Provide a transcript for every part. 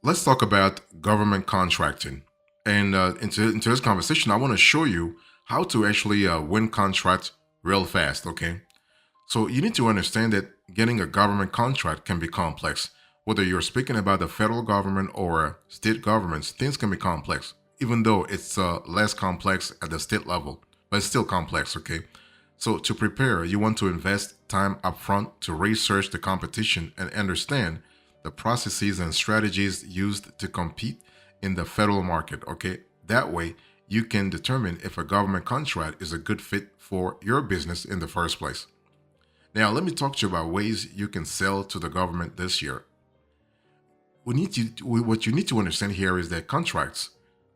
Let's talk about government contracting. And into this conversation, I want to show you how to actually win contracts real fast. Okay. So you need to understand that getting a government contract can be complex. Whether you're speaking about the federal government or state governments, things can be complex, even though it's less complex at the state level, but it's still complex, okay? So to prepare, you want to invest time upfront to research the competition and understand the processes and strategies used to compete in the federal market, okay? That way, you can determine if a government contract is a good fit for your business in the first place. Now, let me talk to you about ways you can sell to the government this year. What you need to understand here is that contracts,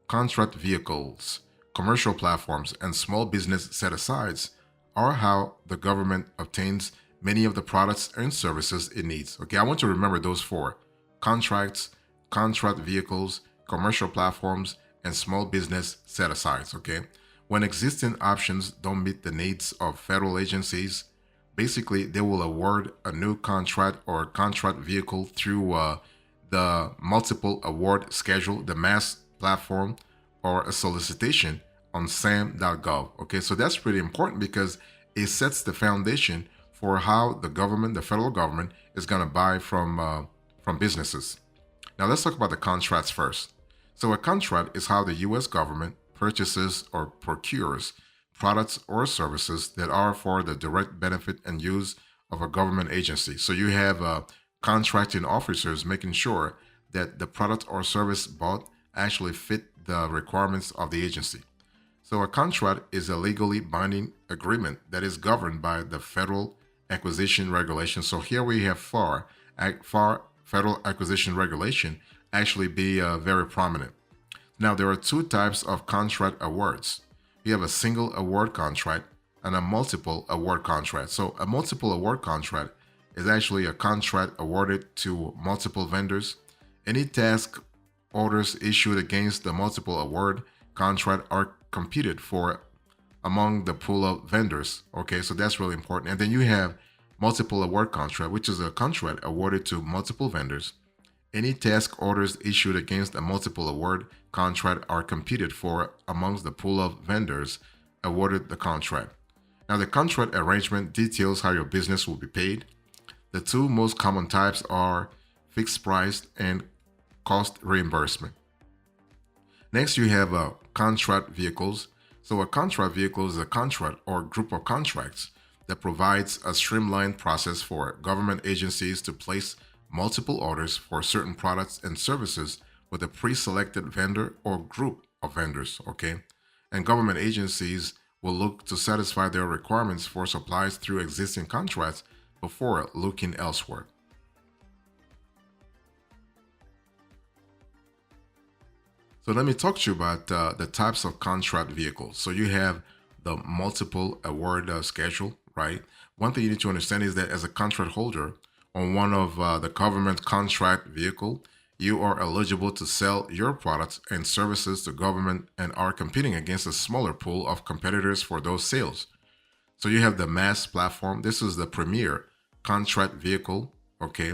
contract vehicles, commercial platforms, and small business set-asides are how the government obtains many of the products and services it needs. Okay, I want you to remember those four: contracts, contract vehicles, commercial platforms, and small business set-asides. Okay, when existing options don't meet the needs of federal agencies, basically they will award a new contract or contract vehicle through the multiple award schedule, the mass platform, or a solicitation on sam.gov. Okay, so that's pretty important because it sets the foundation for how the government, the federal government, is going to buy from businesses. Now let's talk about the contracts first. So a contract is how the U.S. government purchases or procures products or services that are for the direct benefit and use of a government agency. So you have contracting officers making sure that the product or service bought actually fit the requirements of the agency. So a contract is a legally binding agreement that is governed by the federal acquisition regulation. So here we have FAR federal acquisition regulation actually be very prominent. Now there are two types of contract awards. You have a single award contract and a multiple award contract. So a multiple award contract is actually a contract awarded to multiple vendors. Any task orders issued against the multiple award contract are competed for among the pool of vendors. Okay, so that's really important. And then you have multiple award contract, which is a contract awarded to multiple vendors. Any task orders issued against a multiple award contract are competed for amongst the pool of vendors awarded the contract. Now, the contract arrangement details how your business will be paid. The two most common types are fixed price and cost reimbursement. Next, you have contract vehicles. So, a contract vehicle is a contract or group of contracts that provides a streamlined process for government agencies to place multiple orders for certain products and services with a pre-selected vendor or group of vendors, okay? And government agencies will look to satisfy their requirements for supplies through existing contracts before looking elsewhere. So let me talk to you about the types of contract vehicles. So you have the multiple award schedule, right? One thing you need to understand is that as a contract holder on one of the government contract vehicle, you are eligible to sell your products and services to government and are competing against a smaller pool of competitors for those sales. So you have the mass platform. This is the premier contract vehicle, okay,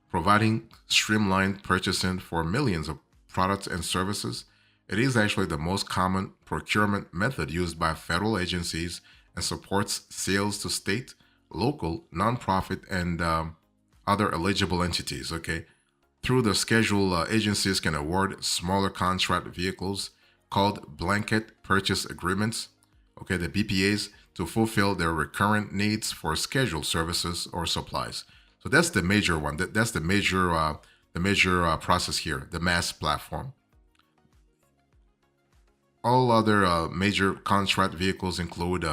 providing streamlined purchasing for millions of products and services. It is actually the most common procurement method used by federal agencies and supports sales to state, local, nonprofit, and other eligible entities, okay? Through the schedule, agencies can award smaller contract vehicles called blanket purchase agreements, okay, the BPAs, to fulfill their recurrent needs for scheduled services or supplies. So that's the major one. That's the major process here, the mass platform. All other major contract vehicles include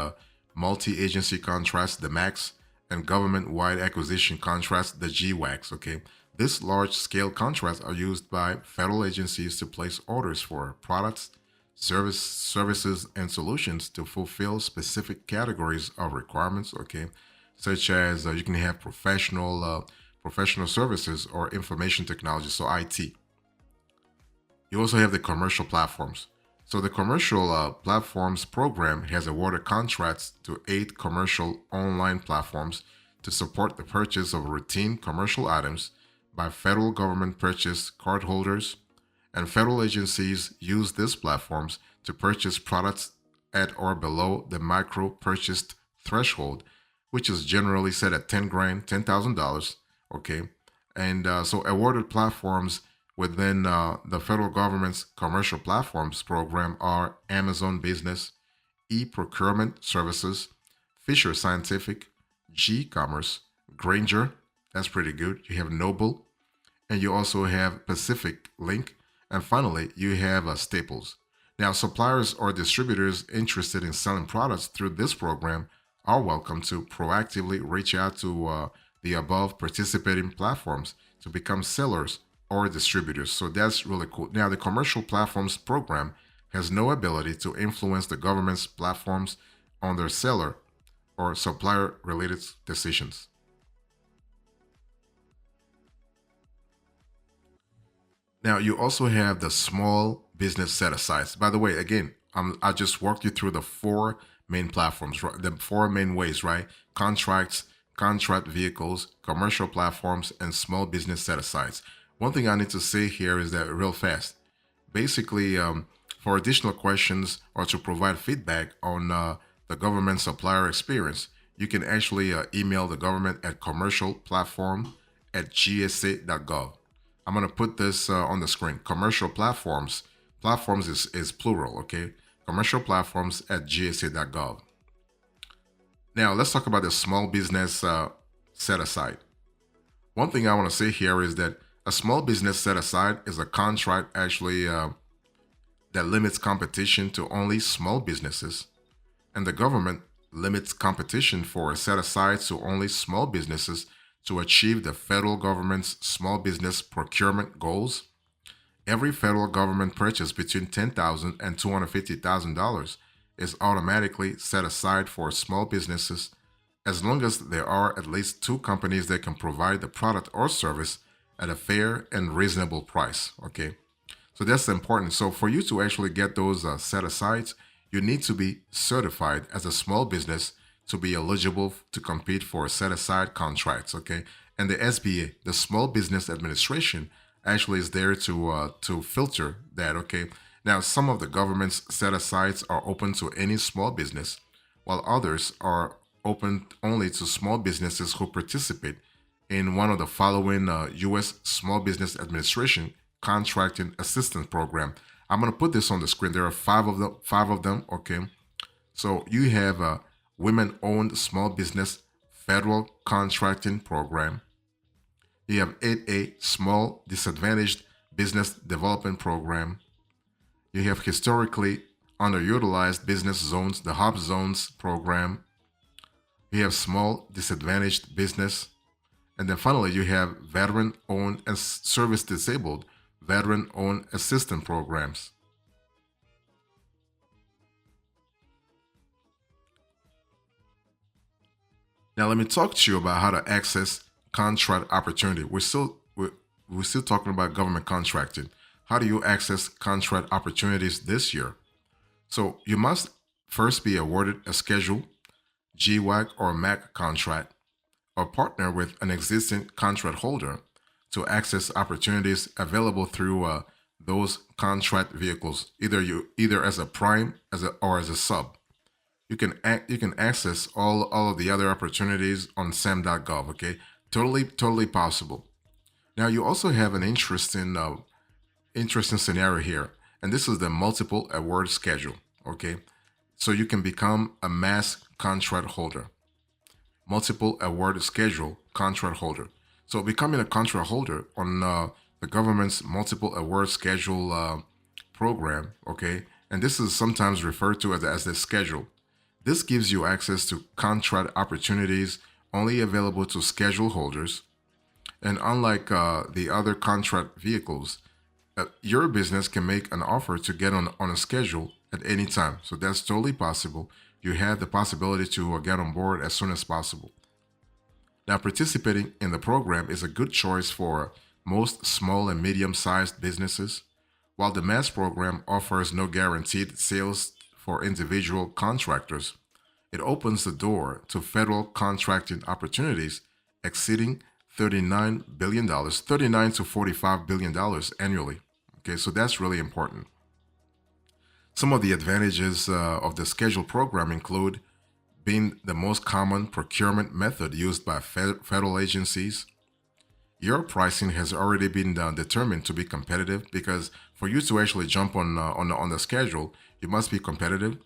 multi-agency contracts, the MAX, and government-wide acquisition contracts, the GWACs. Okay, these large-scale contracts are used by federal agencies to place orders for products, services, and solutions to fulfill specific categories of requirements. Okay, such as you can have professional services or information technology, so IT. You also have the commercial platforms. So the commercial platforms program has awarded contracts to 8 commercial online platforms to support the purchase of routine commercial items by federal government purchased cardholders, and federal agencies use these platforms to purchase products at or below the micro purchased threshold, which is generally set at 10 grand, $10,000. Okay. And so awarded platforms within the federal government's commercial platforms program are Amazon Business, e-procurement services, Fisher Scientific, G-commerce, Granger. That's pretty good. You have Noble, and you also have Pacific Link, and finally you have Staples. Now, suppliers or distributors interested in selling products through this program are welcome to proactively reach out to the above participating platforms to become sellers or distributors. So that's really cool. Now, the commercial platforms program has no ability to influence the government's platforms on their seller or supplier related decisions. Now, you also have the small business set asides. By the way, again, I just walked you through the four main platforms, right? The four main ways, right? Contracts, contract vehicles, commercial platforms, and small business set asides. One thing I need to say here is that real fast. Basically, for additional questions or to provide feedback on the government supplier experience, you can actually email the government at commercialplatform@gsa.gov. I'm going to put this on the screen. Commercial platforms. Platforms is plural, okay? Commercial platforms at gsa.gov. Now, let's talk about the small business set aside. One thing I want to say here is that a small business set aside is a contract actually that limits competition to only small businesses, and the government limits competition for set aside to only small businesses to achieve the federal government's small business procurement goals. Every federal government purchase between $10,000 and $250,000 is automatically set aside for small businesses as long as there are at least two companies that can provide the product or service at a fair and reasonable price. Okay, so that's important. So for you to actually get those set asides, you need to be certified as a small business to be eligible to compete for set aside contracts. Okay, and the SBA, the Small Business Administration, actually is there to filter that. Okay, now some of the government's set asides are open to any small business, while others are open only to small businesses who participate in one of the following U.S. Small Business Administration contracting assistance program. I'm going to put this on the screen. There are five of them. Five of them. Okay, so you have a women-owned small business federal contracting program. You have 8A Small Disadvantaged Business Development Program. You have historically underutilized business zones, the HOP zones program. You have small disadvantaged business. And then finally, you have veteran-owned and service-disabled veteran-owned assistance programs. Now, let me talk to you about how to access contract opportunity. We're still talking about government contracting. How do you access contract opportunities this year? So you must first be awarded a schedule, GWAC or MAC contract, or partner with an existing contract holder to access opportunities available through those contract vehicles, either as a prime or as a sub. You can access all of the other opportunities on sam.gov. Okay, totally possible. Now you also have an interesting scenario here, and this is the multiple award schedule. Okay, so you can become a mass contract holder, multiple award schedule contract holder. So becoming a contract holder on the government's multiple award schedule program. Okay, and this is sometimes referred to as the schedule. This gives you access to contract opportunities only available to schedule holders. And unlike the other contract vehicles, your business can make an offer to get on a schedule at any time. So that's totally possible. You have the possibility to get on board as soon as possible. Now, participating in the program is a good choice for most small and medium-sized businesses. While the mass program offers no guaranteed sales for individual contractors, it opens the door to federal contracting opportunities exceeding $39 billion, 39 to $45 billion annually. Okay, so that's really important. Some of the advantages of the scheduled program include being the most common procurement method used by federal agencies. Your pricing has already been determined to be competitive, because for you to actually jump on the schedule, you must be competitive.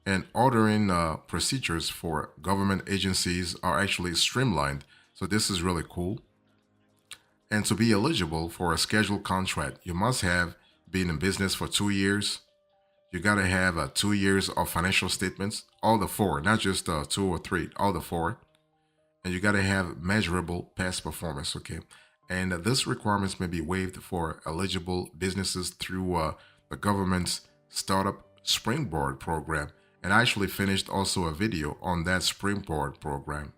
And ordering procedures for government agencies are actually streamlined. So this is really cool. And to be eligible for a scheduled contract, you must have been in business for 2 years. You got to have 2 years of financial statements, all the four, not just two or three, all the four. And you got to have measurable past performance, okay? And this requirements may be waived for eligible businesses through the government's startup springboard program. And I actually finished also a video on that springboard program.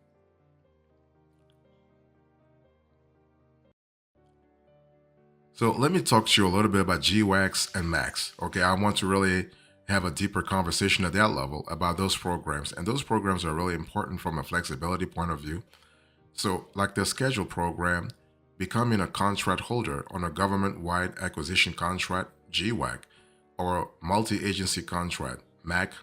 So let me talk to you a little bit about GWACs and MACs. Okay, I want to really have a deeper conversation at that level about those programs. And those programs are really important from a flexibility point of view. So, like the schedule program, becoming a contract holder on a government-wide acquisition contract, GWAC, or multi-agency contract, MAC,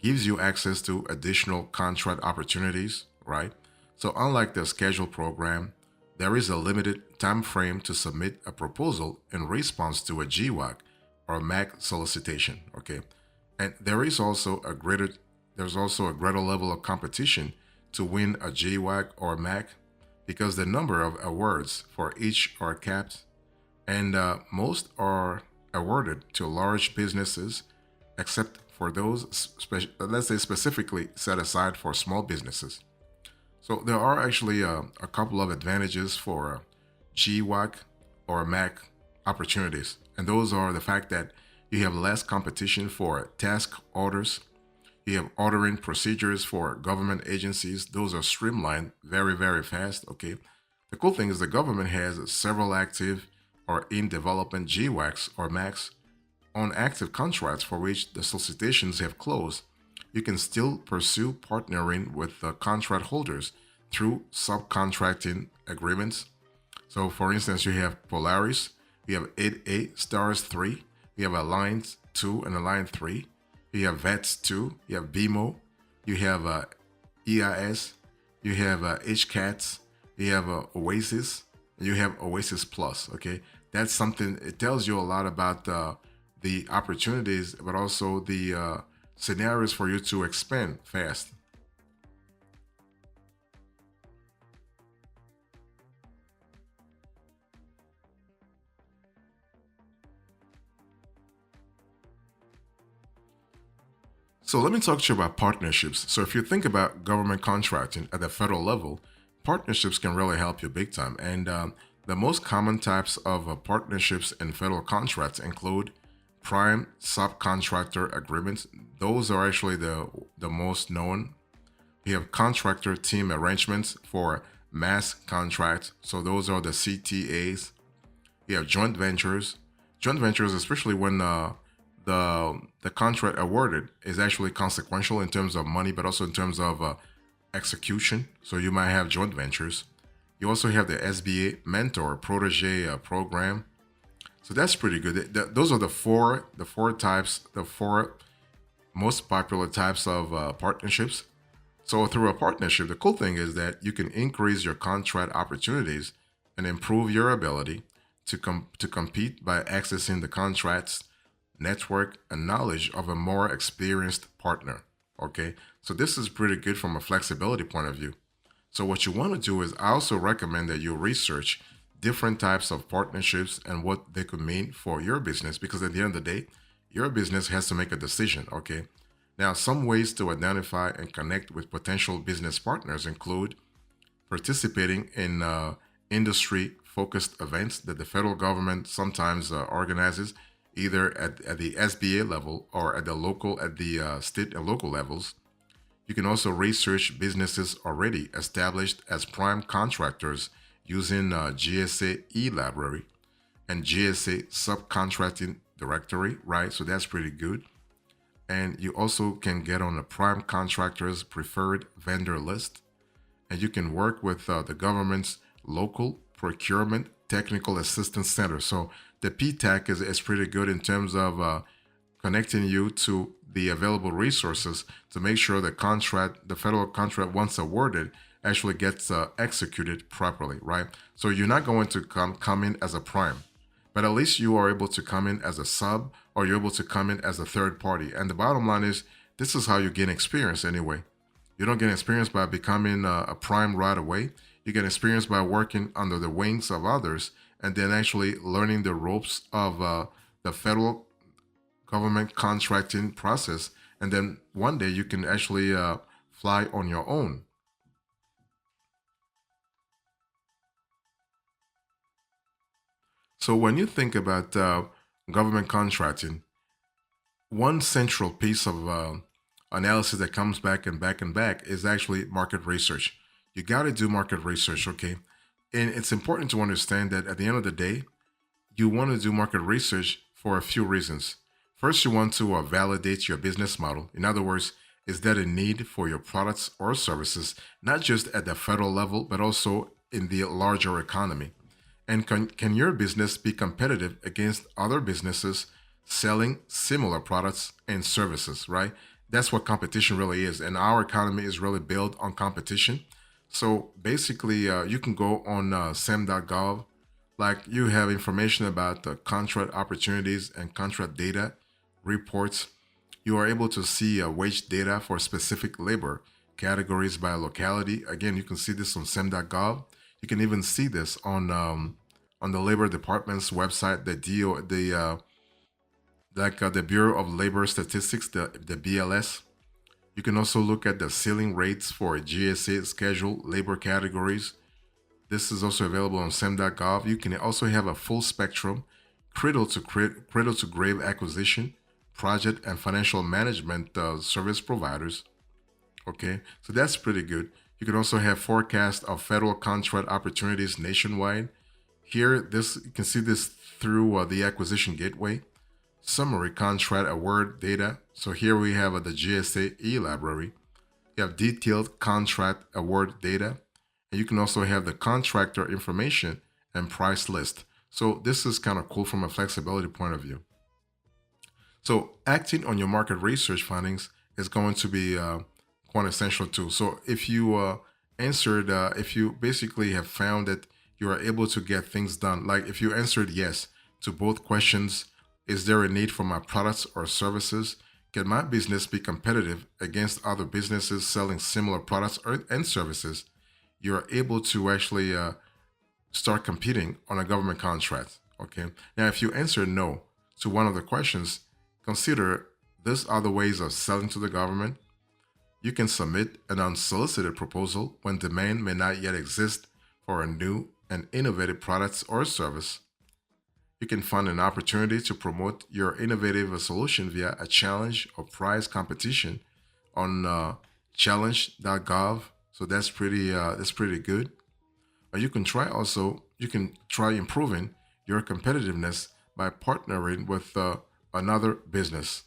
gives you access to additional contract opportunities, right? So unlike the schedule program, there is a limited time frame to submit a proposal in response to a GWAC or MAC solicitation, okay? And there's also a greater level of competition to win a GWAC or MAC, because the number of awards for each are capped, and most are awarded to large businesses, except for those, let's say, specifically set aside for small businesses. So there are actually a couple of advantages for GWAC or MAC opportunities, and those are the fact that you have less competition for task orders. You have ordering procedures for government agencies. Those are streamlined very, very fast. Okay. The cool thing is the government has several active or in development GWACs or MACs on active contracts for which the solicitations have closed. You can still pursue partnering with the contract holders through subcontracting agreements. So, for instance, you have Polaris, you have 8A Stars 3, you have Alliance 2 and Alliance 3. You have VETS 2, you have BMO, you have EIS, you have HCATS, you have Oasis, you have Oasis Plus, okay? That's something, it tells you a lot about the opportunities, but also the scenarios for you to expand fast. So let me talk to you about partnerships. So if you think about government contracting at the federal level, partnerships can really help you big time. And the most common types of partnerships in federal contracts include prime subcontractor agreements. Those are actually the most known. You have contractor team arrangements for mass contracts. So those are the CTAs. You have joint ventures. Joint ventures, especially when the contract awarded is actually consequential in terms of money, but also in terms of execution. So you might have joint ventures. You also have the SBA mentor protege program. So that's pretty good. Those are the four most popular types of partnerships. So through a partnership, the cool thing is that you can increase your contract opportunities and improve your ability to compete by accessing the contracts network and knowledge of a more experienced partner. Okay, so this is pretty good from a flexibility point of view. So what you want to do is I also recommend that you research different types of partnerships and what they could mean for your business, because at the end of the day, your business has to make a decision. Okay, now some ways to identify and connect with potential business partners include participating in industry focused events that the federal government sometimes organizes, either at the SBA level or at the state and local levels. You can also research businesses already established as prime contractors using GSA e-library and GSA subcontracting directory, right? So that's pretty good. And you also can get on the prime contractors preferred vendor list, and you can work with the government's Local Procurement Technical Assistance Center. So the PTAC is pretty good in terms of connecting you to the available resources to make sure the federal contract, once awarded, actually gets executed properly, right? So you're not going to come in as a prime, but at least you are able to come in as a sub, or you're able to come in as a third party. And the bottom line is, this is how you gain experience anyway. You don't get experience by becoming a prime right away. You get experience by working under the wings of others and then actually learning the ropes of the federal government contracting process. And then one day you can actually fly on your own. So when you think about government contracting, one central piece of analysis that comes back and back and back is actually market research. You got to do market research, okay? And it's important to understand that at the end of the day, you want to do market research for a few reasons. First, you want to validate your business model. In other words, is there a need for your products or services, not just at the federal level, but also in the larger economy? And can your business be competitive against other businesses selling similar products and services, right? That's what competition really is. And our economy is really built on competition. So basically, you can go on sem.gov, like you have information about the contract opportunities and contract data reports. You are able to see wage data for specific labor categories by locality. Again, you can see this on sem.gov. You can even see this on the Labor Department's website, the Bureau of Labor Statistics, the BLS. You can also look at the ceiling rates for GSA scheduled labor categories. This is also available on sem.gov. You can also have a full spectrum cradle to grave acquisition, project and financial management service providers. Okay, so that's pretty good. You can also have forecast of federal contract opportunities nationwide. Here, you can see this through the acquisition gateway. Summary contract award data. So here we have the GSA e-library. You have detailed contract award data. And you can also have the contractor information and price list. So this is kind of cool from a flexibility point of view. So acting on your market research findings is going to be quite essential too. So if you if you basically have found that you are able to get things done, like if you answered yes to both questions, is there a need for my products or services? Can my business be competitive against other businesses selling similar products and services? You're able to actually start competing on a government contract. Okay. Now, if you answer no to one of the questions, consider these other ways of selling to the government. You can submit an unsolicited proposal when demand may not yet exist for a new and innovative product or service. You can find an opportunity to promote your innovative solution via a challenge or prize competition on challenge.gov. So that's pretty good. Or you can try improving your competitiveness by partnering with another business.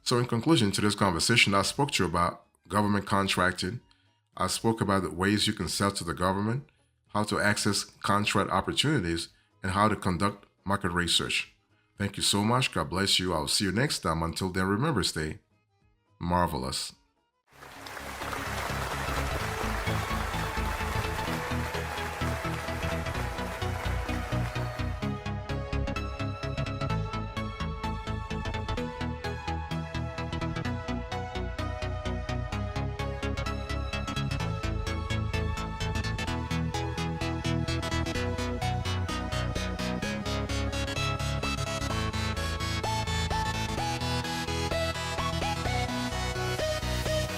So in conclusion to this conversation, I spoke to you about government contracting. I spoke about the ways you can sell to the government, how to access contract opportunities, and how to conduct market research. Thank you so much. God bless you. I'll see you next time. Until then, remember, stay marvelous.